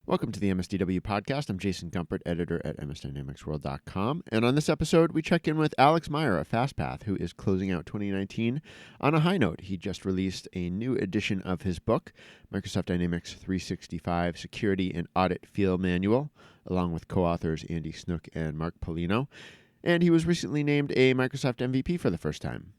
Welcome to the MSDW podcast. I'm Jason Gumpert, editor at msdynamicsworld.com. And on this episode, we check in with Alex Meyer of FastPath, who is closing out 2019 on a high note. He just released a new edition of his book, Microsoft Dynamics 365 Security and Audit Field Manual, along with co-authors Andy Snook and Mark Polino. And he was recently named a Microsoft MVP for the first time.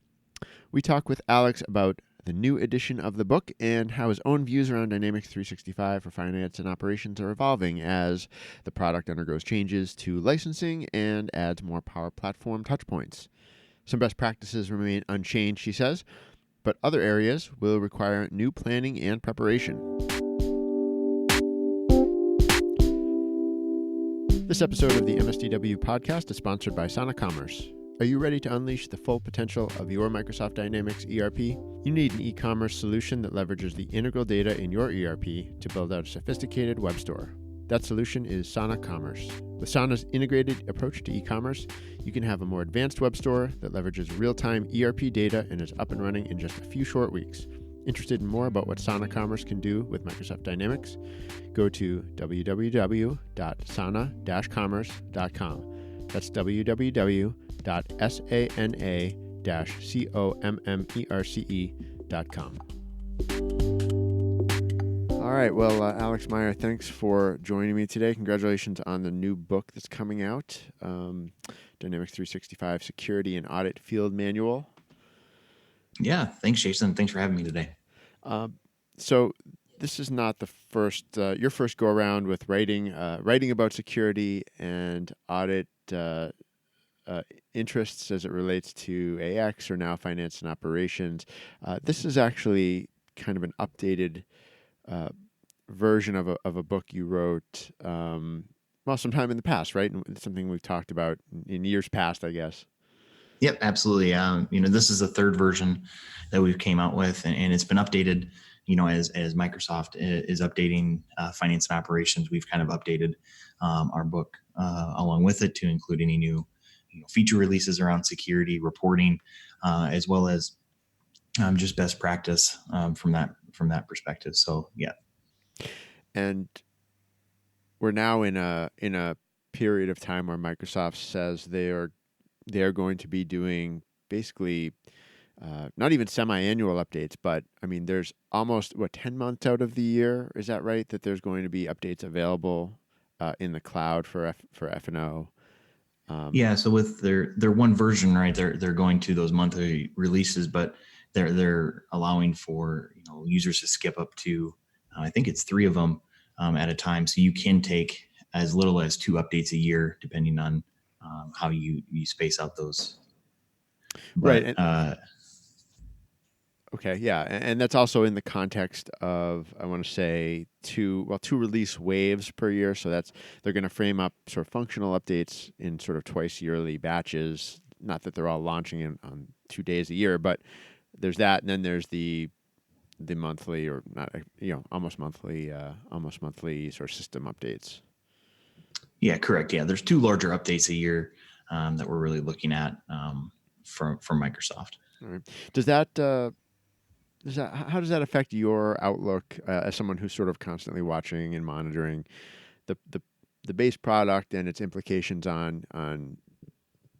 We talk with Alex about the new edition of the book and how his own views around Dynamics 365 for finance and operations are evolving as the product undergoes changes to licensing and adds more Power Platform touchpoints. Some best practices remain unchanged, she says, but other areas will require new planning and preparation. This episode of the MSDW podcast is sponsored by Sana Commerce. Are you ready to unleash the full potential of your Microsoft Dynamics ERP? You need an e-commerce solution that leverages the integral data in your ERP to build out a sophisticated web store. That solution is Sana Commerce. With Sana's integrated approach to e-commerce, you can have a more advanced web store that leverages real-time ERP data and is up and running in just a few short weeks. Interested in more about what Sana Commerce can do with Microsoft Dynamics? Go to www.sana-commerce.com. That's www.sana-commerce.com. All right. Well, Alex Meyer, thanks for joining me today. Congratulations on the new book that's coming out, Dynamics 365 Security and Audit Field Manual. Yeah. Thanks, Jason. Thanks for having me today. So this is not the first, your first go around with writing about security and audit interests as it relates to AX or now finance and operations. This is actually kind of an updated version of a book you wrote, sometime in the past, right? And it's something we've talked about in years past, I guess. Yep, absolutely. This is the third version that we've came out with, and it's been updated. As Microsoft is updating finance and operations, we've kind of updated our book along with it to include any new feature releases around security reporting, as well as just best practice from that perspective. So yeah. And we're now in a period of time where Microsoft says they are going to be doing basically not even semi-annual updates, but I mean, there's almost 10 months out of the year. Is that right? That there's going to be updates available in the cloud for F&O. Yeah. So with their one version, right, they're going to those monthly releases, but they're allowing for users to skip up to I think it's 3 of them at a time. So you can take as little as 2 updates a year, depending on how you space out those. Right. Okay, yeah, and that's also in the context of, I want to say, 2 release waves per year. So they're going to frame up sort of functional updates in sort of twice yearly batches. Not that they're all launching on 2 days a year, but there's that, and then there's the monthly or not, almost monthly sort of system updates. Yeah, correct. Yeah, there's 2 larger updates a year that we're really looking at from Microsoft. All right. How does that affect your outlook as someone who's sort of constantly watching and monitoring the base product and its implications on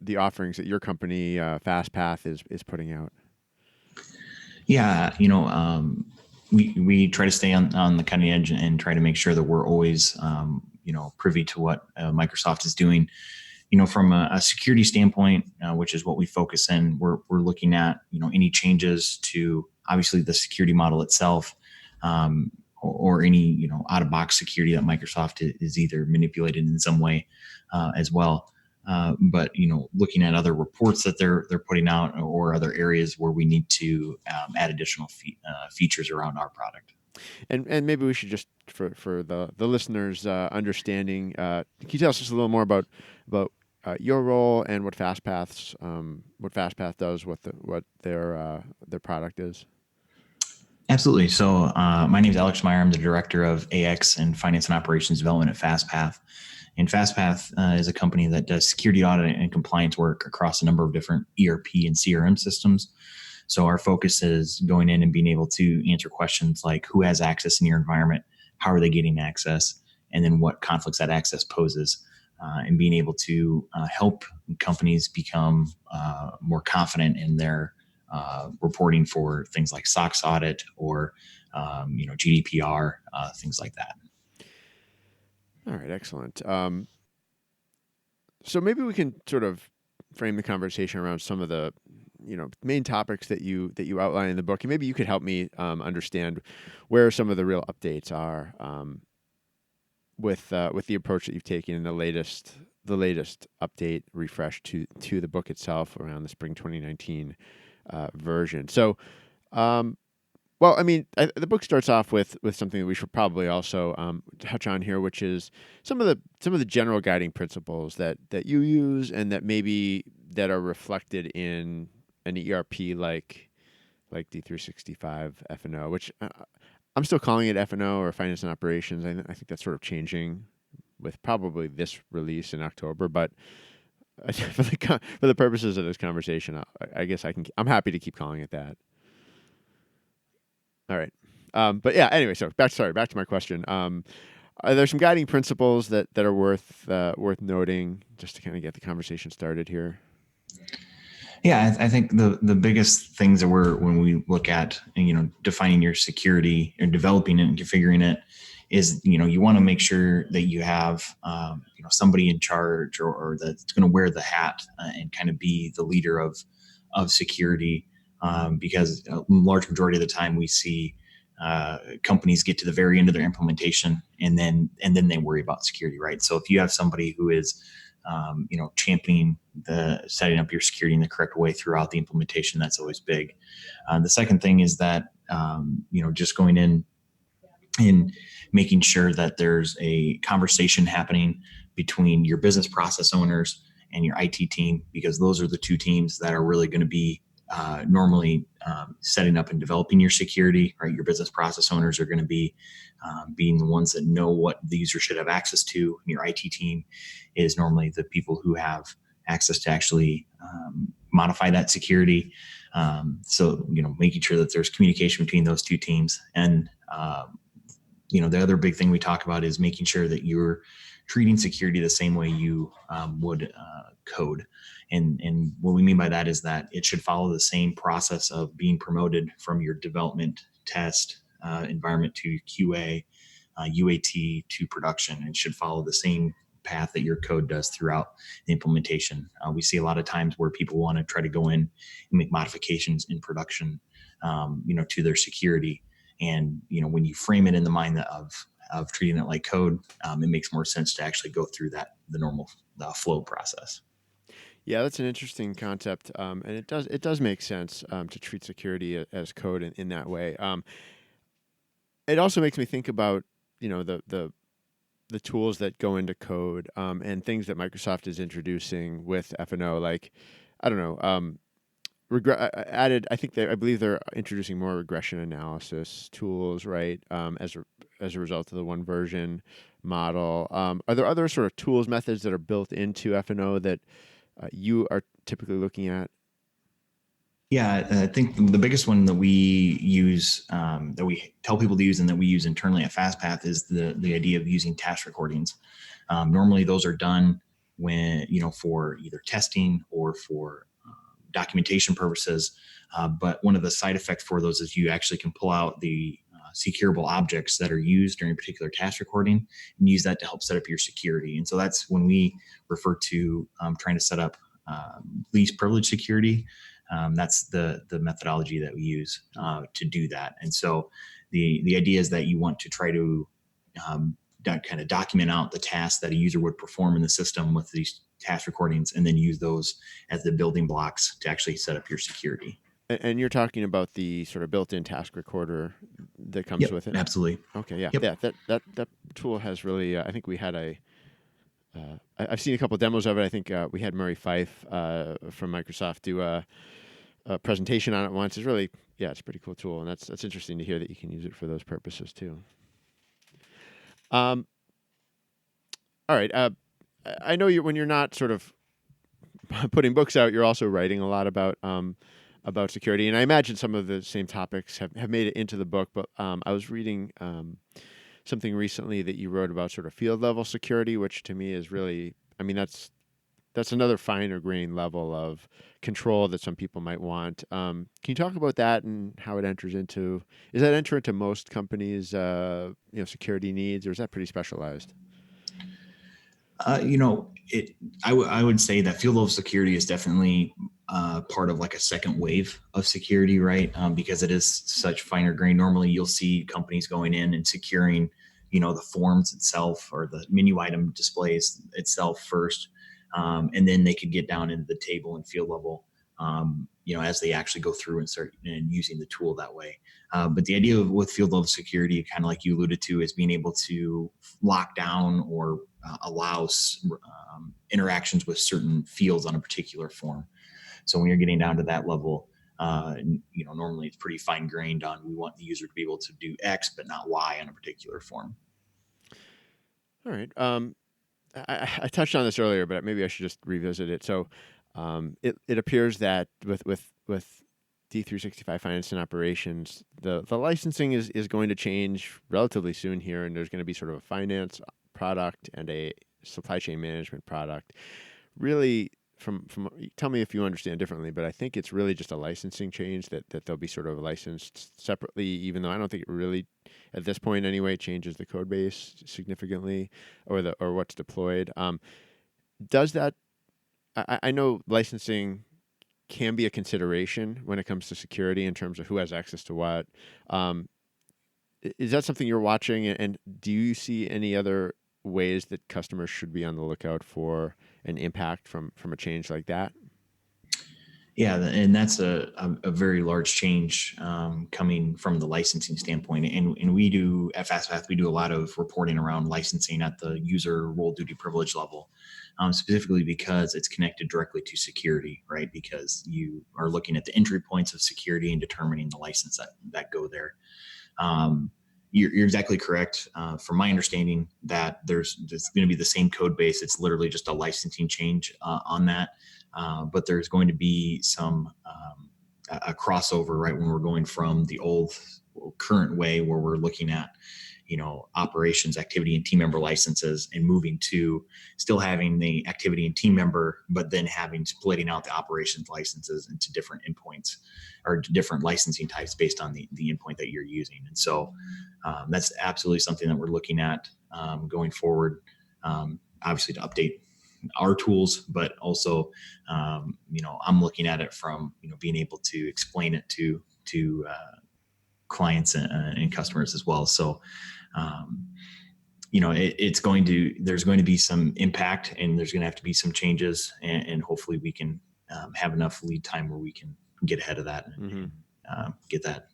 the offerings that your company FastPath is putting out? Yeah, we try to stay on the cutting edge and try to make sure that we're always privy to what Microsoft is doing. From a security standpoint, which is what we focus in, we're looking at any changes to obviously the security model itself, or any out of box security that Microsoft is either manipulated in some way as well. But looking at other reports that they're putting out or other areas where we need to add additional features around our product. And maybe we should just for the listeners' understanding, can you tell us just a little more about your role and what FastPath does, what their product is? Absolutely. So my name is Alex Meyer. I'm the director of AX and Finance and Operations Development at FastPath. And FastPath is a company that does security audit and compliance work across a number of different ERP and CRM systems. So our focus is going in and being able to answer questions like who has access in your environment, how are they getting access, and then what conflicts that access poses, and being able to help companies become more confident in their reporting for things like SOX audit or GDPR, things like that. All right, excellent. So maybe we can sort of frame the conversation around some of the main topics that you outline in the book, and maybe you could help me understand where some of the real updates are with the approach that you've taken in the latest update refresh to the book itself around the spring 2019 version. So, well, I mean, the book starts off with something that we should probably also touch on here, which is some of the general guiding principles that you use and that maybe that are reflected in an ERP like D365 F&O, which I'm still calling it F&O or Finance and Operations. I think that's sort of changing with probably this release in October, but for the purposes of this conversation, I guess I'm happy to keep calling it that. All right. But yeah, anyway, so back to my question. Are there some guiding principles that are worth noting just to kind of get the conversation started here? Yeah, I think the biggest things that when we look at, defining your security or developing it and configuring it is, you want to make sure that you have, somebody in charge or that's going to wear the hat and kind of be the leader of security. Because a large majority of the time we see companies get to the very end of their implementation and then they worry about security, right? So if you have somebody who is championing the setting up your security in the correct way throughout the implementation, that's always big. The second thing is that just going in and making sure that there's a conversation happening between your business process owners and your IT team, because those are the two teams that are really going to be normally setting up and developing your security, right? Your business process owners are going to be being the ones that know what the user should have access to. And your IT team is normally the people who have access to actually modify that security. So, making sure that there's communication between those two teams. And, the other big thing we talk about is making sure that you're treating security the same way you would code. And what we mean by that is that it should follow the same process of being promoted from your development test environment to QA, UAT to production. It should follow the same path that your code does throughout the implementation. We see a lot of times where people want to try to go in and make modifications in production, to their security. And, when you frame it in the mind of treating it like code, it makes more sense to actually go through the normal flow process. Yeah, that's an interesting concept, and it does make sense to treat security as code in that way. It also makes me think about the tools that go into code and things that Microsoft is introducing with F&O. Like, I don't know. I believe they're introducing more regression analysis tools, right? As a result of the one version model. Are there other sort of tools, methods that are built into F&O that you are typically looking at? Yeah, I think the biggest one that we use, that we tell people to use and that we use internally at FastPath is the idea of using task recordings. Normally those are done when, for either testing or for documentation purposes. But one of the side effects for those is you actually can pull out the securable objects that are used during a particular task recording and use that to help set up your security. And so that's when we refer to trying to set up least privilege security. That's the methodology that we use to do that. And so the idea is that you want to try to kind of document out the tasks that a user would perform in the system with these task recordings, and then use those as the building blocks to actually set up your security. And you're talking about the sort of built-in task recorder that comes with it? Absolutely. Okay, yeah. Yep. Yeah, that tool has really, I think we had I've seen a couple of demos of it. I think we had Murray Fife from Microsoft do a presentation on it once. It's really, it's a pretty cool tool, and that's interesting to hear that you can use it for those purposes too. All right. I know when you're not sort of putting books out, you're also writing a lot about security, and I imagine some of the same topics have made it into the book. But I was reading something recently that you wrote about sort of field level security, which to me is really, I mean, that's another finer grain level of control that some people might want. Can you talk about that and how it enters into? Is that enter into most companies' security needs, or is that pretty specialized? You know, I would say that field level security is definitely part of like a second wave of security, right? Because it is such finer grain. Normally, you'll see companies going in and securing, the forms itself or the menu item displays itself first, and then they could get down into the table and field level. As they actually go through and start and using the tool that way. But the idea with field level security, kind of like you alluded to, is being able to lock down or allows interactions with certain fields on a particular form. So when you're getting down to that level, normally it's pretty fine grained on we want the user to be able to do X but not Y on a particular form. All right. I touched on this earlier, but maybe I should just revisit it. So, it appears that with D365 Finance and Operations, the licensing is going to change relatively soon here, and there's going to be sort of a finance product and a supply chain management product. Really, from tell me if you understand differently, but I think it's really just a licensing change that they'll be sort of licensed separately, even though I don't think it really, at this point anyway, changes the code base significantly or what's deployed. Does that? I know licensing can be a consideration when it comes to security in terms of who has access to what. Um, is that something you're watching, and do you see any other ways that customers should be on the lookout for an impact from a change like that? Yeah, and that's a very large change coming from the licensing standpoint. And we do at FastPath, we do a lot of reporting around licensing at the user role duty privilege level, specifically because it's connected directly to security, right? Because you are looking at the entry points of security and determining the license that go there. Um, you're exactly correct. From my understanding, that there's going to be the same code base. It's literally just a licensing change on that. But there's going to be some a crossover, right? When we're going from the old current way where we're looking at, operations, activity, and team member licenses, and moving to still having the activity and team member, but then splitting out the operations licenses into different endpoints or different licensing types based on the endpoint that you're using. And so that's absolutely something that we're looking at going forward. Obviously, to update our tools, but also, I'm looking at it from being able to explain it to clients and customers as well. So, there's going to be some impact, and there's going to have to be some changes, and hopefully we can have enough lead time where we can get ahead of that and get that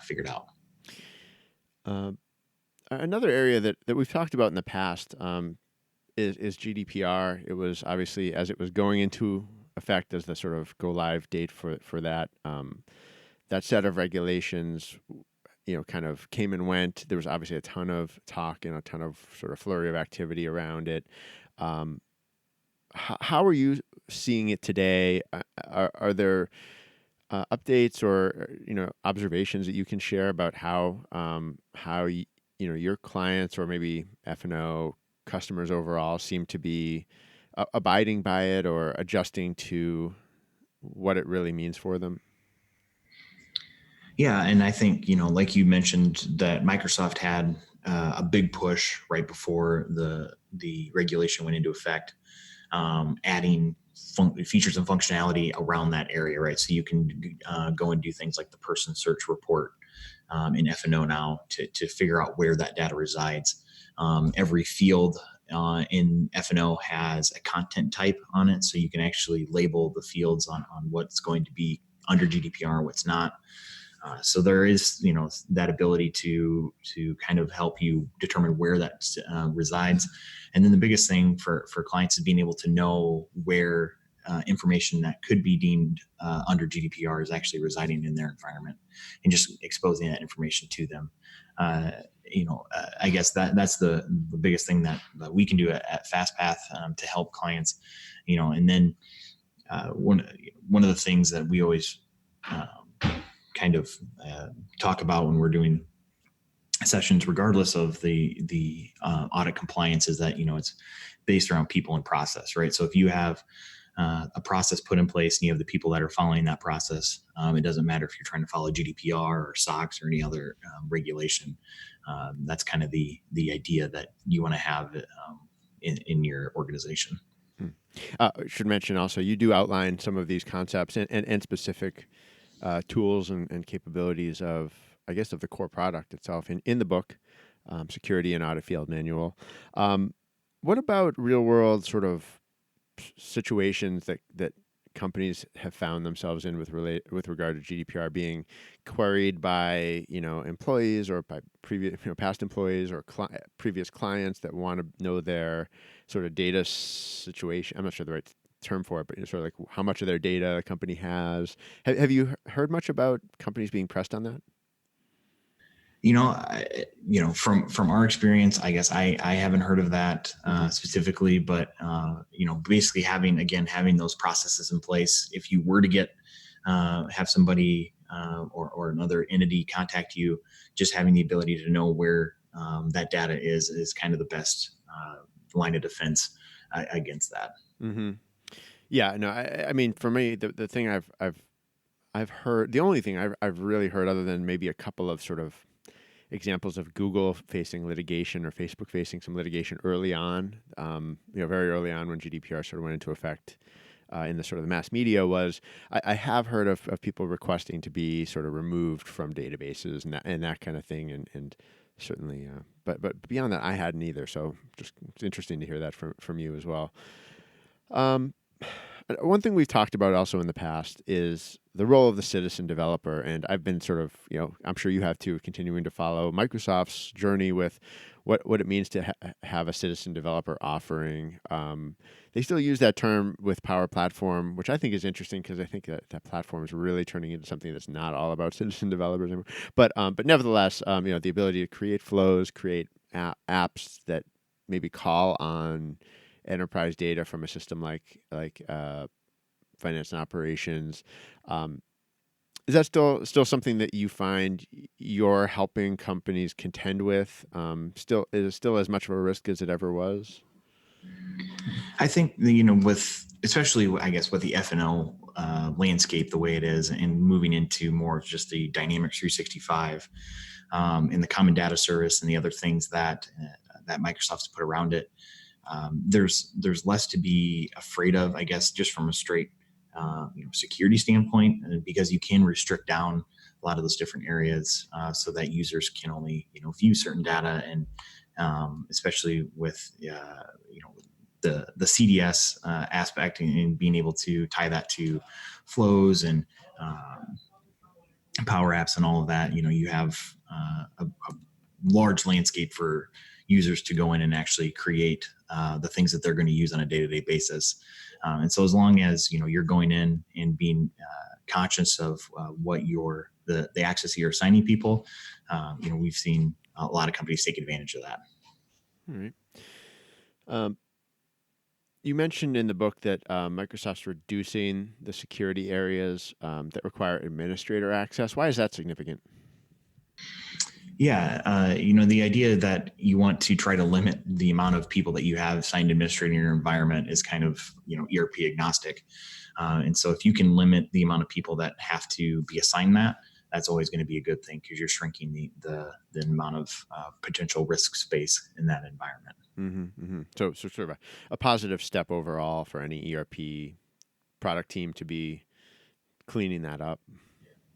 figured out. Another area that we've talked about in the past is GDPR. It was obviously, as it was going into effect as the sort of go live date for that that set of regulations, kind of came and went. There was obviously a ton of talk and a ton of sort of flurry of activity around it. How are you seeing it today? Are there updates or observations that you can share about how your clients or maybe F&O customers overall seem to be abiding by it or adjusting to what it really means for them? Yeah, and I think like you mentioned, that Microsoft had a big push right before the regulation went into effect, adding features and functionality around that area, right? So you can go and do things like the person search report in F&O now to figure out where that data resides. Every field in F&O has a content type on it, so you can actually label the fields on what's going to be under GDPR and what's not. So there is, that ability to kind of help you determine where that resides. And then the biggest thing for clients is being able to know where information that could be deemed under GDPR is actually residing in their environment, and just exposing that information to them. I guess that's the biggest thing that we can do at FastPath to help clients. And then one of the things that we always kind of talk about when we're doing sessions, regardless of the audit compliance, is that it's based around people and process, right? So if you have a process put in place and you have the people that are following that process, it doesn't matter if you're trying to follow GDPR or SOX or any other regulation. That's kind of the idea that you want to have in your organization. Should mention also, you do outline some of these concepts and specific tools and capabilities of, I guess, of the core product itself in the book, Security and Audit Field Manual. What about real world sort of situations that companies have found themselves in with regard to GDPR being queried by employees or by previous past employees or previous clients that want to know their sort of data situation? I'm not sure the right term for it, but sort of like how much of their data a company has. Have you heard much about companies being pressed on that? From our experience, I guess I haven't heard of that specifically, but basically having those processes in place. If you were to have somebody or another entity contact you, just having the ability to know where that data is kind of the best line of defense against that. Mm-hmm. Yeah, no, I mean, for me, the thing I've heard, the only thing I've really heard, other than maybe a couple of sort of examples of Google facing litigation or Facebook facing some litigation early on, very early on when GDPR sort of went into effect in the sort of the mass media, was I have heard of people requesting to be sort of removed from databases and that kind of thing, and certainly, but beyond that, I hadn't either. So just it's interesting to hear that from you as well. One thing we've talked about also in the past is the role of the citizen developer. And I've been sort of, I'm sure you have too, continuing to follow Microsoft's journey with what it means to have a citizen developer offering. They still use that term with Power Platform, which I think is interesting because I think that platform is really turning into something that's not all about citizen developers anymore. But nevertheless, the ability to create flows, create apps that maybe call on enterprise data from a system like finance and operations. Is that still something that you find you're helping companies contend with? Is it still as much of a risk as it ever was? I think with especially I guess with the F&O landscape the way it is, and moving into more of just the Dynamics 365 and the common data service and the other things that Microsoft's put around it. There's less to be afraid of, I guess, just from a straight security standpoint, because you can restrict down a lot of those different areas so that users can only view certain data, and especially with the CDS aspect and being able to tie that to flows and Power Apps and all of that. You have a large landscape for users to go in and actually create the things that they're going to use on a day-to-day basis. And so as long as you're going in and being conscious of what the access you're assigning people, we've seen a lot of companies take advantage of that. All right. You mentioned in the book that Microsoft's reducing the security areas that require administrator access. Why is that significant? Yeah, the idea that you want to try to limit the amount of people that you have assigned administrating your environment is kind of ERP agnostic, and so if you can limit the amount of people that have to be assigned that's always going to be a good thing, because you're shrinking the amount of potential risk space in that environment. Mm-hmm, mm-hmm. So sort of a positive step overall for any ERP product team to be cleaning that up.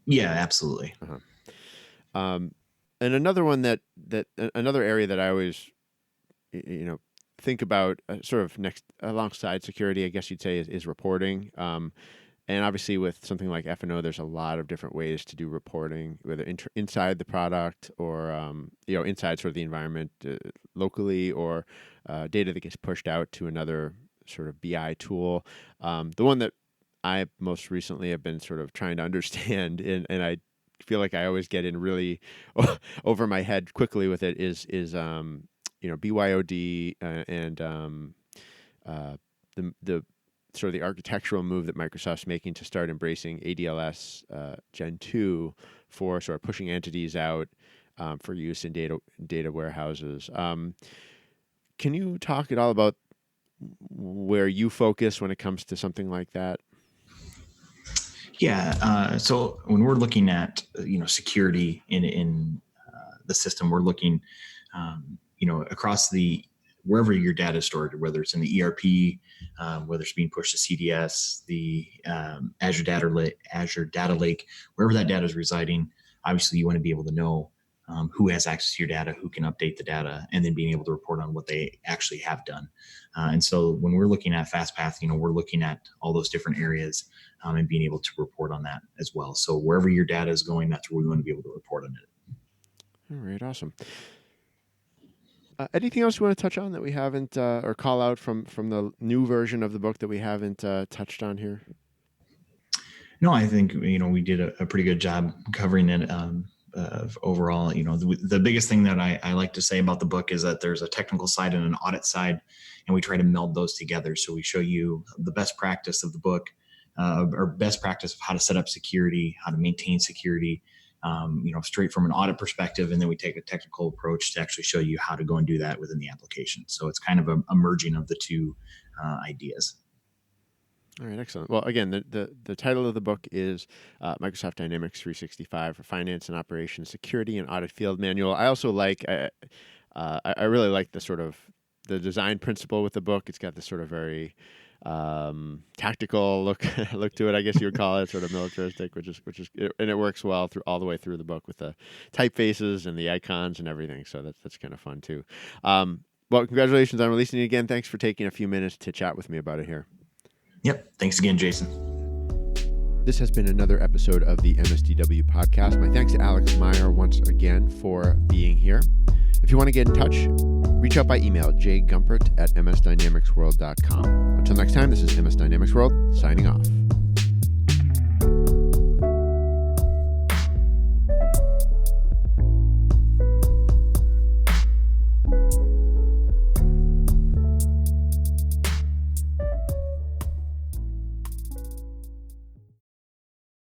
Yeah, absolutely. Uh-huh. And another one another area that I always, think about sort of next alongside security, I guess you'd say, is reporting. And obviously with something like F&O, there's a lot of different ways to do reporting, whether inside the product or, inside sort of the environment locally, or data that gets pushed out to another sort of BI tool. The one that I most recently have been sort of trying to understand, and I feel like I always get in really over my head quickly with it, is BYOD and the sort of the architectural move that Microsoft's making to start embracing ADLS Gen 2 for sort of pushing entities out for use in data warehouses. Can you talk at all about where you focus when it comes to something like that? Yeah. So when we're looking at security in the system, we're looking across wherever your data is stored, whether it's in the ERP, whether it's being pushed to CDS, the Azure Data Lake, wherever that data is residing. Obviously, you want to be able to know who has access to your data, who can update the data, and then being able to report on what they actually have done. And so when we're looking at FastPath, we're looking at all those different areas and being able to report on that as well. So wherever your data is going, that's where we want to be able to report on it. All right, awesome. Anything else you want to touch on that we haven't, or call out from the new version of the book that we haven't touched on here? No, I think we did a pretty good job covering it. Overall, the biggest thing that I like to say about the book is that there's a technical side and an audit side, and we try to meld those together. So we show you the best practice of the book, or best practice of how to set up security, how to maintain security, straight from an audit perspective. And then we take a technical approach to actually show you how to go and do that within the application. So it's kind of a merging of the two ideas. All right, excellent. Well, again, the title of the book is Microsoft Dynamics 365 for Finance and Operations Security and Audit Field Manual. I also I really like the sort of the design principle with the book. It's got this sort of very tactical look to it, I guess you would call it, sort of militaristic, which is, and it works well all the way through the book with the typefaces and the icons and everything. So that's kind of fun too. Well, congratulations on releasing it again. Thanks for taking a few minutes to chat with me about it here. Yep. Thanks again, Jason. This has been another episode of the MSDW podcast. My thanks to Alex Meyer once again for being here. If you want to get in touch, reach out by email, jgumpert@msdynamicsworld.com. Until next time, this is MS Dynamics World, signing off.